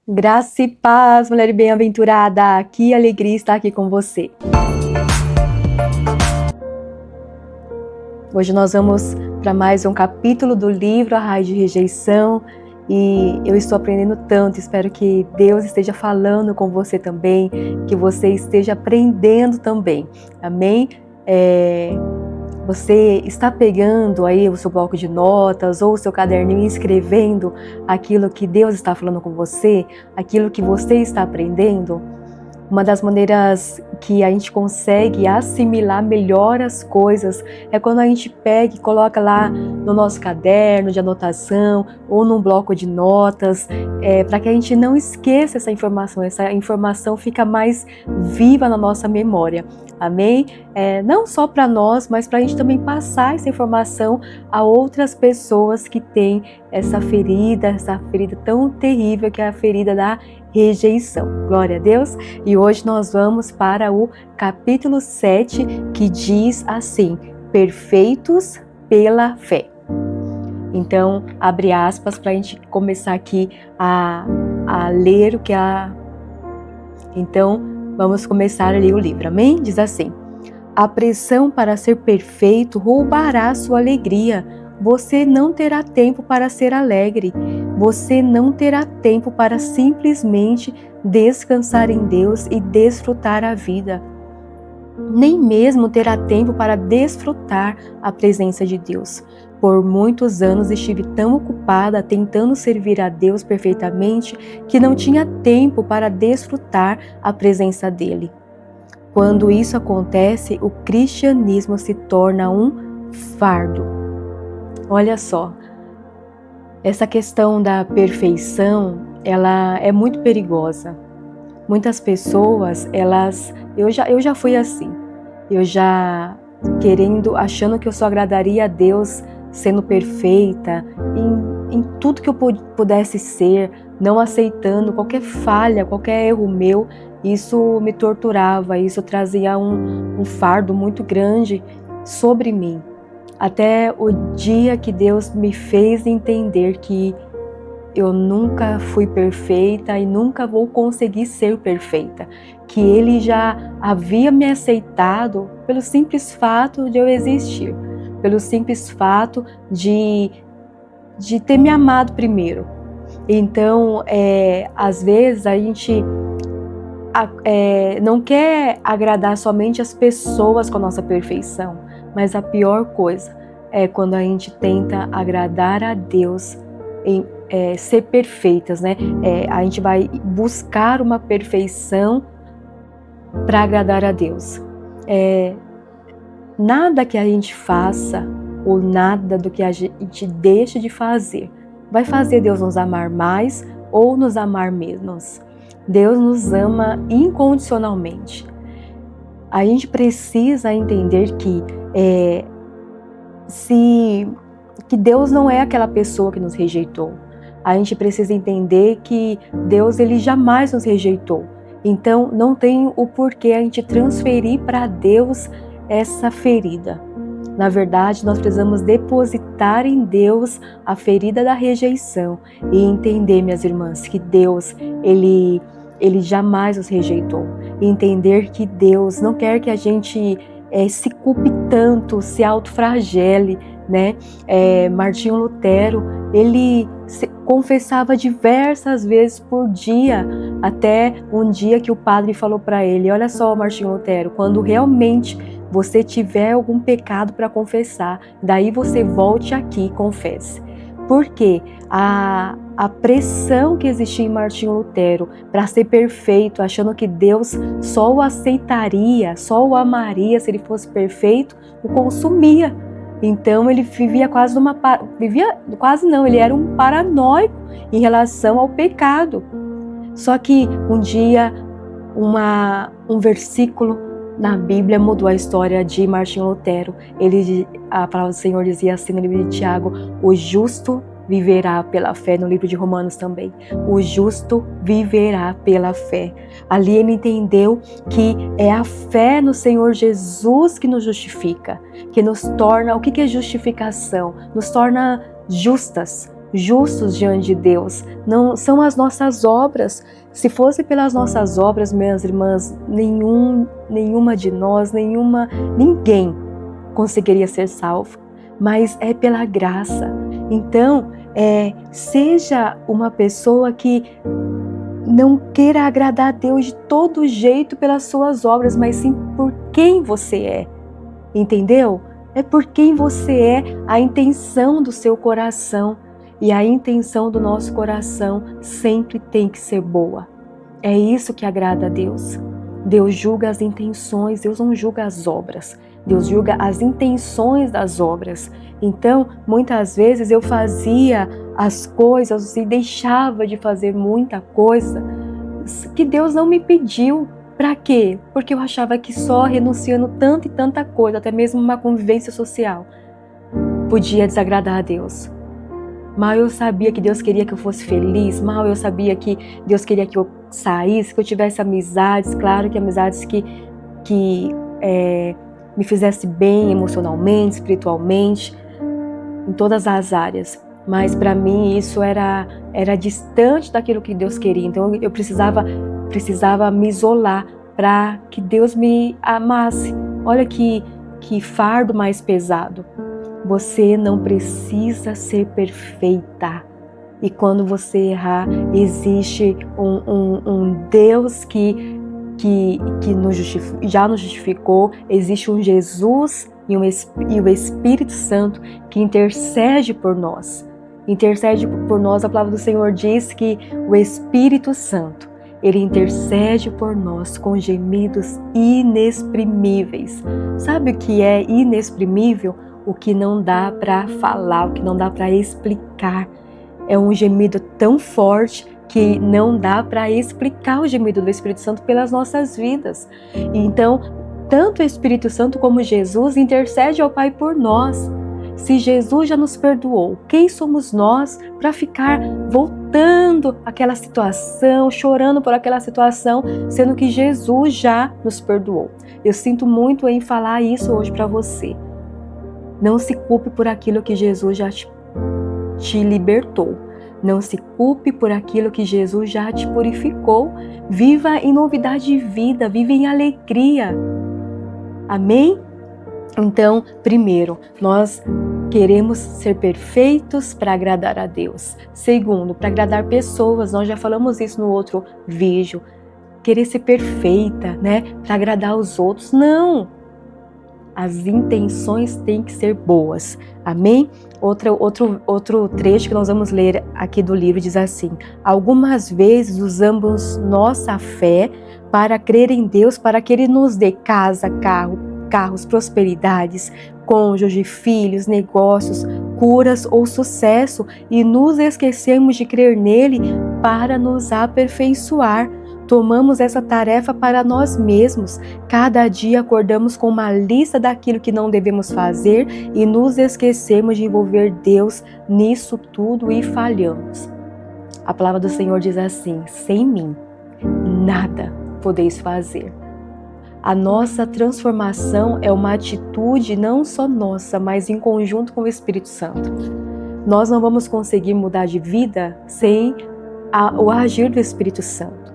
Graça e paz, mulher bem-aventurada, que alegria estar aqui com você. Hoje nós vamos para mais um capítulo do livro A Raiz de Rejeição e eu estou aprendendo tanto, espero que Deus esteja falando com você também, que você esteja aprendendo também, amém? Você está pegando aí o seu bloco de notas ou o seu caderninho e escrevendo aquilo que Deus está falando com você, aquilo que você está aprendendo? Uma das maneiras que a gente consegue assimilar melhor as coisas é quando a gente pega e coloca lá no nosso caderno de anotação ou num bloco de notas, para que a gente não esqueça essa informação fica mais viva na nossa memória, amém? Não só para nós, mas para a gente também passar essa informação a outras pessoas que têm essa ferida tão terrível que é a ferida da rejeição. Glória a Deus! E hoje nós vamos para o capítulo 7, que diz assim: perfeitos pela fé. Então, abre aspas para a gente começar aqui a ler o que Então, vamos começar a ler o livro, amém? Diz assim: a pressão para ser perfeito roubará sua alegria. Você não terá tempo para ser alegre. Você não terá tempo para simplesmente descansar em Deus e desfrutar a vida. Nem mesmo terá tempo para desfrutar a presença de Deus. Por muitos anos estive tão ocupada tentando servir a Deus perfeitamente que não tinha tempo para desfrutar a presença dele. Quando isso acontece, o cristianismo se torna um fardo. Olha só, essa questão da perfeição, ela é muito perigosa. Muitas pessoas, eu já fui assim, achando que eu só agradaria a Deus sendo perfeita, em tudo que eu pudesse ser, não aceitando qualquer falha, qualquer erro meu. Isso me torturava, isso trazia um fardo muito grande sobre mim. Até o dia que Deus me fez entender que eu nunca fui perfeita e nunca vou conseguir ser perfeita. Que Ele já havia me aceitado pelo simples fato de eu existir, pelo simples fato de ter me amado primeiro. Então, às vezes a gente não quer agradar somente as pessoas com a nossa perfeição, mas a pior coisa é quando a gente tenta agradar a Deus em ser perfeitas, né? A gente vai buscar uma perfeição para agradar a Deus. Nada que a gente faça ou nada do que a gente deixe de fazer vai fazer Deus nos amar mais ou nos amar menos. Deus nos ama incondicionalmente. A gente precisa entender que Deus não é aquela pessoa que nos rejeitou. A gente precisa entender que Deus, Ele jamais nos rejeitou. Então, não tem o porquê a gente transferir para Deus essa ferida. Na verdade, nós precisamos depositar em Deus a ferida da rejeição e entender, minhas irmãs, que Deus, Ele jamais nos rejeitou. E entender que Deus não quer que a gente se culpe tanto, se autoflagele, né? Martinho Lutero, ele confessava diversas vezes por dia, até um dia que o padre falou para ele: olha só, Martinho Lutero, quando realmente você tiver algum pecado para confessar, daí você volte aqui e confesse. Porque a pressão que existia em Martinho Lutero para ser perfeito, achando que Deus só o aceitaria, só o amaria se ele fosse perfeito, o consumia. Então ele ele era um paranoico em relação ao pecado. Só que um dia um versículo na Bíblia mudou a história de Martinho Lutero. A palavra do Senhor dizia assim no livro de Tiago: o justo viverá pela fé. No livro de Romanos também: o justo viverá pela fé. Ali ele entendeu que é a fé no Senhor Jesus que nos justifica, que nos torna, o que é justificação? Nos torna justas, justos diante de Deus. Não são as nossas obras. Se fosse pelas nossas obras, minhas irmãs, nenhuma de nós, ninguém conseguiria ser salvo. Mas é pela graça. Então, seja uma pessoa que não queira agradar a Deus de todo jeito pelas suas obras, mas sim por quem você é. Entendeu? É por quem você é, a intenção do seu coração. E a intenção do nosso coração sempre tem que ser boa. É isso que agrada a Deus. Deus julga as intenções, Deus não julga as obras. Deus julga as intenções das obras. Então, muitas vezes eu fazia as coisas e deixava de fazer muita coisa que Deus não me pediu. Para quê? Porque eu achava que só renunciando tanta e tanta coisa, até mesmo uma convivência social, podia desagradar a Deus. Mal eu sabia que Deus queria que eu fosse feliz, mal eu sabia que Deus queria que eu saísse, que eu tivesse amizades, claro que amizades que me fizesse bem emocionalmente, espiritualmente, em todas as áreas. Mas para mim isso era distante daquilo que Deus queria. Então eu precisava me isolar para que Deus me amasse. Olha que fardo mais pesado. Você não precisa ser perfeita. E quando você errar, existe um Deus que já nos justificou. Existe um Jesus e o Espírito Santo que intercede por nós. Intercede por nós, a palavra do Senhor diz que o Espírito Santo, ele intercede por nós com gemidos inexprimíveis. Sabe o que é inexprimível? O que não dá para falar, o que não dá para explicar. É um gemido tão forte que não dá para explicar o gemido do Espírito Santo pelas nossas vidas. Então, tanto o Espírito Santo como Jesus intercede ao Pai por nós. Se Jesus já nos perdoou, quem somos nós para ficar voltando àquela situação, chorando por aquela situação, sendo que Jesus já nos perdoou? Eu sinto muito em falar isso hoje para você. Não se culpe por aquilo que Jesus já te libertou. Não se culpe por aquilo que Jesus já te purificou. Viva em novidade de vida, viva em alegria. Amém? Então, primeiro, nós queremos ser perfeitos para agradar a Deus. Segundo, para agradar pessoas. Nós já falamos isso no outro vídeo. Querer ser perfeita, né? Para agradar os outros. Não! As intenções têm que ser boas. Amém? Outro trecho que nós vamos ler aqui do livro diz assim: algumas vezes usamos nossa fé para crer em Deus, para que Ele nos dê casa, carros, prosperidades, cônjuge, filhos, negócios, curas ou sucesso, e nos esquecemos de crer nele para nos aperfeiçoar. Tomamos essa tarefa para nós mesmos. Cada dia acordamos com uma lista daquilo que não devemos fazer e nos esquecemos de envolver Deus nisso tudo e falhamos. A palavra do Senhor diz assim: sem mim, nada podeis fazer. A nossa transformação é uma atitude não só nossa, mas em conjunto com o Espírito Santo. Nós não vamos conseguir mudar de vida sem o agir do Espírito Santo.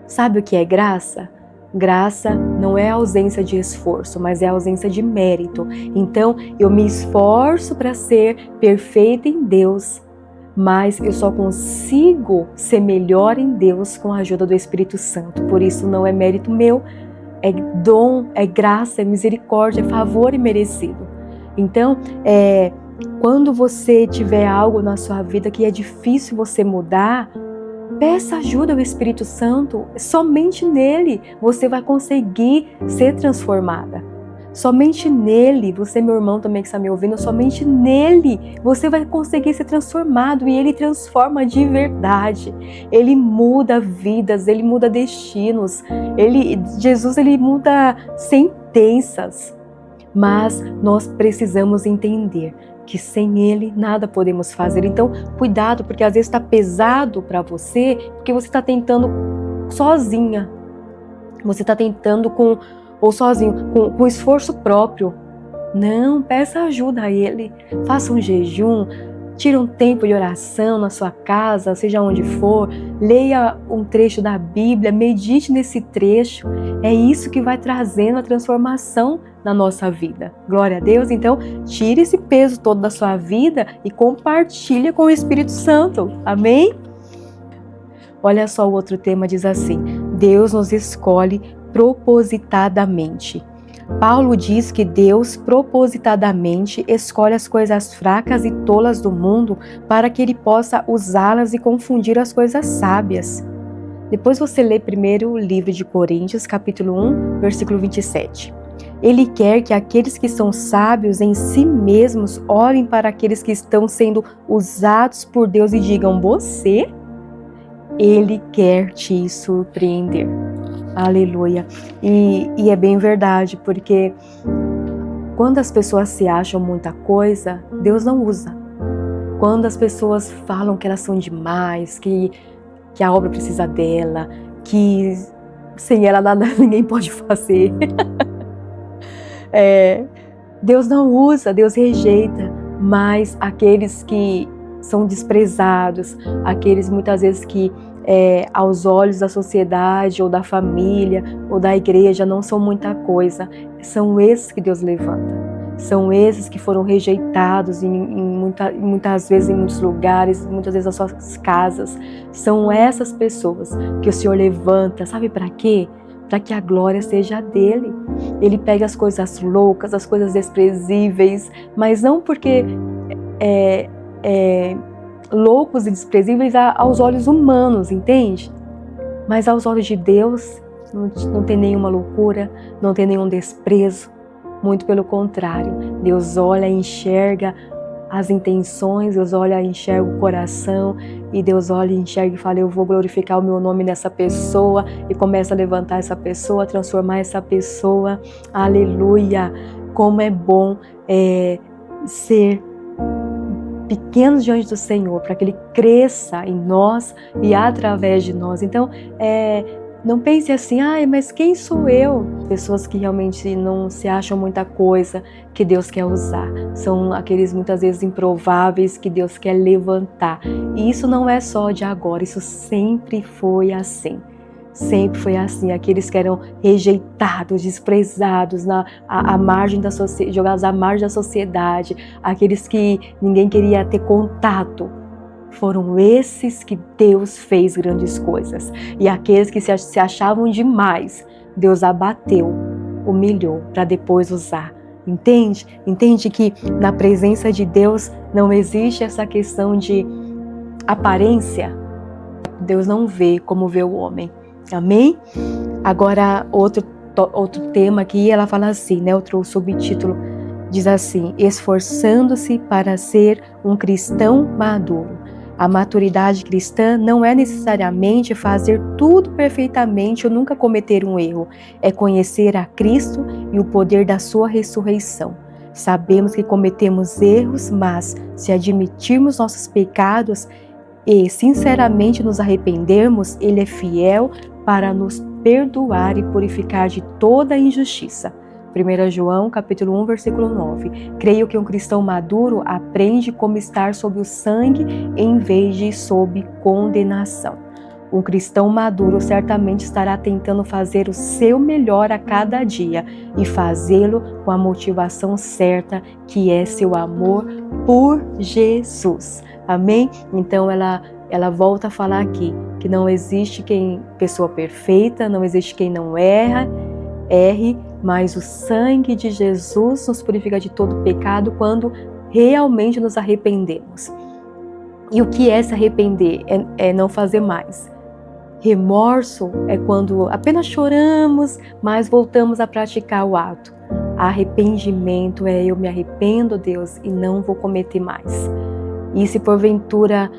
Sabe o que é graça? Graça não é ausência de esforço, mas é ausência de mérito. Então, eu me esforço para ser perfeita em Deus, mas eu só consigo ser melhor em Deus com a ajuda do Espírito Santo. Por isso, não é mérito meu, é dom, é graça, é misericórdia, é favor imerecido. Então, quando você tiver algo na sua vida que é difícil você mudar, peça ajuda ao Espírito Santo. Somente nele você vai conseguir ser transformada. Somente nele, você, meu irmão também que está me ouvindo, somente nele você vai conseguir ser transformado, e ele transforma de verdade. Ele muda vidas, ele muda destinos. Jesus muda sentenças. Mas nós precisamos entender que sem Ele nada podemos fazer. Então, cuidado, porque às vezes está pesado para você, porque você está tentando sozinha. Você está tentando sozinho, com esforço próprio. Não, peça ajuda a Ele. Faça um jejum, Tira um tempo de oração na sua casa, seja onde for, leia um trecho da Bíblia, medite nesse trecho. É isso que vai trazendo a transformação na nossa vida. Glória a Deus. Então, tire esse peso todo da sua vida e compartilhe com o Espírito Santo. Amém? Olha só, o outro tema diz assim: Deus nos escolhe propositadamente. Paulo diz que Deus propositadamente escolhe as coisas fracas e tolas do mundo para que ele possa usá-las e confundir as coisas sábias. Depois você lê primeiro o livro de Coríntios, capítulo 1, versículo 27. Ele quer que aqueles que são sábios em si mesmos olhem para aqueles que estão sendo usados por Deus e digam: você? Ele quer te surpreender. Aleluia. E é bem verdade, porque quando as pessoas se acham muita coisa, Deus não usa. Quando as pessoas falam que elas são demais, que a obra precisa dela, que sem ela nada ninguém pode fazer. Deus não usa, Deus rejeita, mas aqueles que são desprezados, aqueles muitas vezes que aos olhos da sociedade ou da família ou da igreja não são muita coisa, são esses que Deus levanta, são esses que foram rejeitados muitas vezes em muitos lugares, muitas vezes nas suas casas, são essas pessoas que o Senhor levanta, sabe para quê? Para que a glória seja dele. Ele pega as coisas loucas, as coisas desprezíveis, mas não porque loucos e desprezíveis aos olhos humanos, entende? Mas aos olhos de Deus não tem nenhuma loucura, não tem nenhum desprezo, muito pelo contrário. Deus olha e enxerga as intenções, Deus olha e enxerga o coração, e Deus olha e enxerga e fala: eu vou glorificar o meu nome nessa pessoa, e começa a levantar essa pessoa, transformar essa pessoa. Aleluia! Como é bom ser pequenos diante do Senhor, para que Ele cresça em nós e através de nós. Então, não pense assim: mas quem sou eu? Pessoas que realmente não se acham muita coisa que Deus quer usar. São aqueles muitas vezes improváveis que Deus quer levantar. E isso não é só de agora, isso sempre foi assim. Sempre foi assim, aqueles que eram rejeitados, desprezados, à margem da jogados à margem da sociedade, aqueles que ninguém queria ter contato, foram esses que Deus fez grandes coisas. E aqueles que se achavam demais, Deus abateu, humilhou, para depois usar. Entende? Entende que na presença de Deus não existe essa questão de aparência. Deus não vê como vê o homem. Amém? Agora, outro tema aqui, ela fala assim, né? Outro subtítulo diz assim: esforçando-se para ser um cristão maduro. A maturidade cristã não é necessariamente fazer tudo perfeitamente ou nunca cometer um erro. É conhecer a Cristo e o poder da sua ressurreição. Sabemos que cometemos erros, mas se admitirmos nossos pecados e sinceramente nos arrependermos, Ele é fiel para nos perdoar e purificar de toda a injustiça. 1 João, capítulo 1, versículo 9. Creio que um cristão maduro aprende como estar sob o sangue em vez de sob condenação. Um cristão maduro certamente estará tentando fazer o seu melhor a cada dia e fazê-lo com a motivação certa, que é seu amor por Jesus. Amém? Então ela volta a falar aqui que não existe pessoa perfeita, não existe quem não erre, mas o sangue de Jesus nos purifica de todo pecado quando realmente nos arrependemos. E o que é se arrepender? É não fazer mais. Remorso é quando apenas choramos, mas voltamos a praticar o ato. Arrependimento é: eu me arrependo, Deus, e não vou cometer mais. E se porventura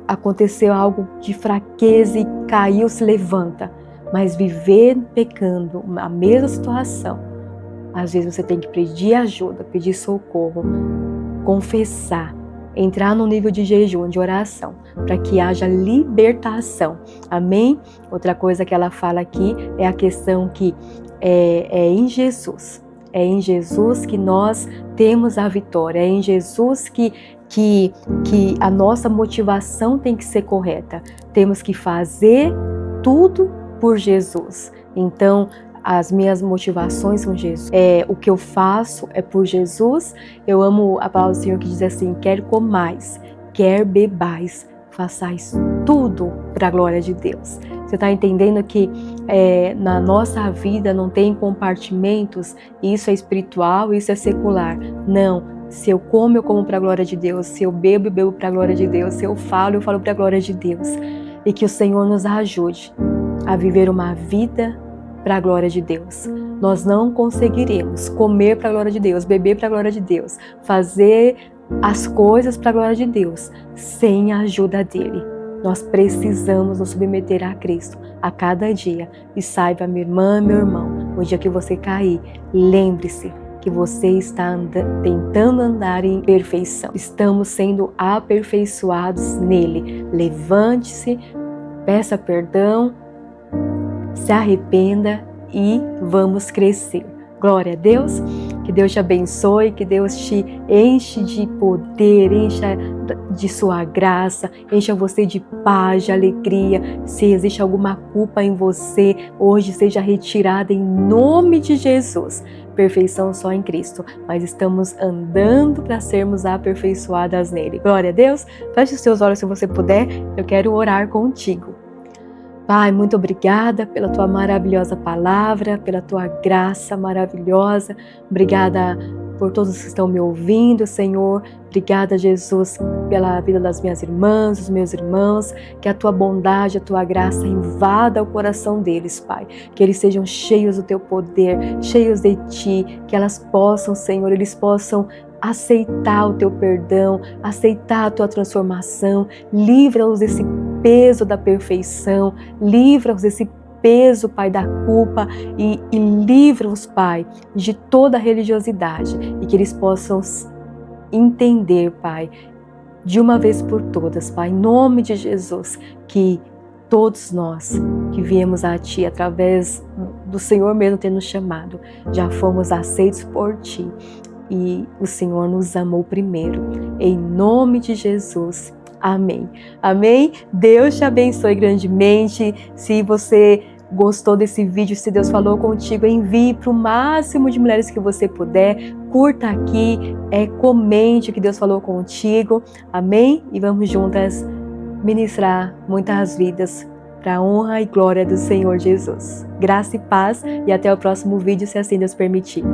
aconteceu algo de fraqueza e caiu, se levanta. Mas viver pecando, a mesma situação, às vezes você tem que pedir ajuda, pedir socorro, confessar, entrar no nível de jejum, de oração, para que haja libertação. Amém? Outra coisa que ela fala aqui é a questão que é em Jesus. É em Jesus que nós temos a vitória, é em Jesus que que a nossa motivação tem que ser correta. Temos que fazer tudo por Jesus. Então, as minhas motivações são Jesus. O que eu faço é por Jesus. Eu amo a palavra do Senhor que diz assim: quer comais, quer bebais, façais tudo para a glória de Deus. Você está entendendo que na nossa vida não tem compartimentos, isso é espiritual, isso é secular. Não. Se eu como para a glória de Deus. Se eu bebo, eu bebo para a glória de Deus. Se eu falo para a glória de Deus. E que o Senhor nos ajude a viver uma vida para a glória de Deus. Nós não conseguiremos comer para a glória de Deus, beber para a glória de Deus, fazer as coisas para a glória de Deus sem a ajuda dele. Nós precisamos nos submeter a Cristo a cada dia. E saiba, minha irmã, meu irmão, o dia que você cair, lembre-se que você está tentando andar em perfeição. Estamos sendo aperfeiçoados nele. Levante-se, peça perdão, se arrependa e vamos crescer. Glória a Deus, que Deus te abençoe, que Deus te enche de poder, encha de sua graça, encha você de paz, de alegria. Se existe alguma culpa em você, hoje seja retirada em nome de Jesus. Perfeição só em Cristo, mas estamos andando para sermos aperfeiçoadas nele. Glória a Deus, feche os seus olhos se você puder, eu quero orar contigo. Pai, muito obrigada pela tua maravilhosa palavra, pela tua graça maravilhosa. Obrigada por todos que estão me ouvindo, Senhor. Obrigada, Jesus, pela vida das minhas irmãs, dos meus irmãos. Que a tua bondade, a tua graça invada o coração deles, Pai. Que eles sejam cheios do teu poder, cheios de ti. Que elas possam, Senhor, eles possam aceitar o teu perdão, aceitar a tua transformação. Livra-os desse peso da perfeição, livra-os desse peso, Pai, da culpa e livra-os, Pai, de toda a religiosidade e que eles possam entender, Pai, de uma vez por todas, Pai, em nome de Jesus, que todos nós que viemos a Ti através do Senhor mesmo ter nos chamado, já fomos aceitos por Ti e o Senhor nos amou primeiro, em nome de Jesus. Amém. Amém? Deus te abençoe grandemente. Se você gostou desse vídeo, se Deus falou contigo, envie para o máximo de mulheres que você puder. Curta aqui, comente o que Deus falou contigo. Amém? E vamos juntas ministrar muitas vidas para a honra e glória do Senhor Jesus. Graça e paz e até o próximo vídeo, se assim Deus permitir.